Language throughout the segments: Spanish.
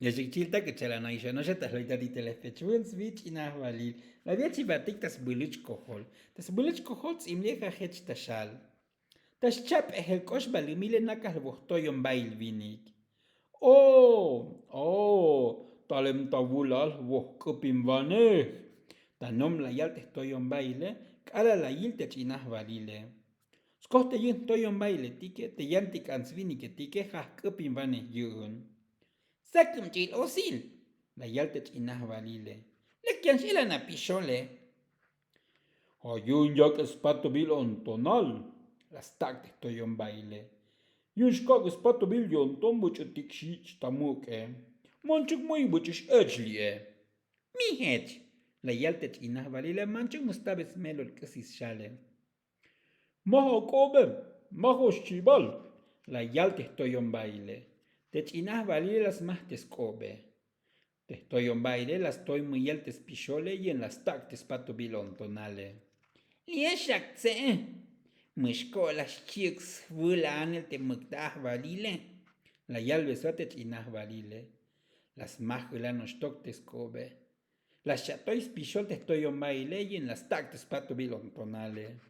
Yachikchilta que chala no isha no shata loita di telefechun switch ina valil. La viachi batik tas bulich kohol. Tas bulich kohol imleja hech tashal. Tas chap ehel kosh balimile nakal bohtoyon bail vinik. Talem tabulal woh kupim vane. Tanom la yal te estoyon baile, kala la yil te chinah valile. Skote yun toyon baile tike, te yantik ansvini que tike has kupim vane yun. Sakum chil osil. La yaltech inah valile. Lekian shila na pishole. Ayun yak espato bil on tonal. Las takte toyon baile. Yun shkak espato bil yon ton buchutik shich tamuke. Manchuk muy buchish echlie. Mi hech. La yaltech inah valile manchuk mustabes melol kasis shale. Maho kobe. Maho shibal. La yaltech toyon baile. Tech inah valile las mahtes kobe. Te estoy en baile, las estoy muy altes pichole y en las tactes pato bilontonale. Lieshak tse, mushko las chiks vuelan el te mukdah valile. La yalbesate chinah valile. Las majulanos toctes kobe. Las chatois pichol te estoy en baile y en las tactes pato bilontonale.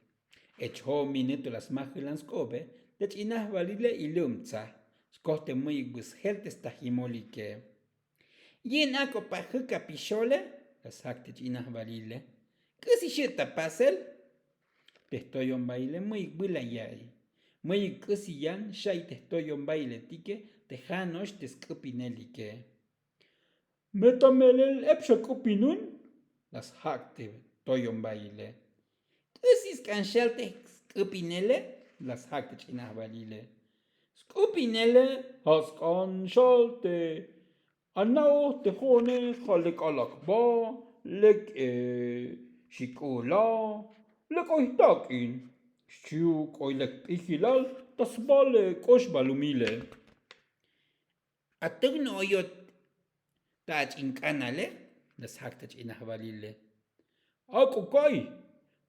Echo minuto las majulans kobe, te chinah valile y lumza. Skote muy gusheltes tajimolike. Yen ako pajuka pichole, las hakte chinah valile. Kasi sheta pasel, te estoy en baile muy bulayay. Muy kasi yan, shay te estoy en baile tike, te janos te skupinelike. Metamelel epsha kupinun, las hakte estoy en baile. Kasi skanshal te skupinele, las hakte chinah valile. Skupinele, haskanshal te. Anao te hone halek alakba, lek shikula, lek oitakin. Shuk oilek pihilal, tasbale kosh balumile. Atugno oyot tach inkanale, las haktach inahvalile. Ako kai,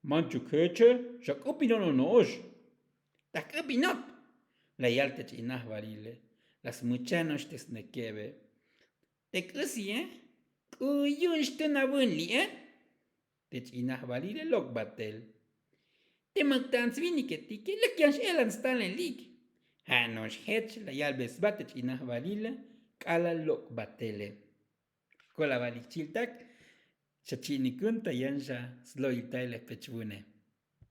manchuk heche, shak upinononosh. Tak upinop, la yaltach inahvalile. Las muchanos tesnekebe. Te kasi kuyun shtuna bunli te chinah valile lok batel. Te magtans vini que tike lekian shelan stalen lik. Hanos hech la yalbes bate chinah valile kala lok batele. Kola valik chiltak, shachinikun tayansha sloitaile pechvune.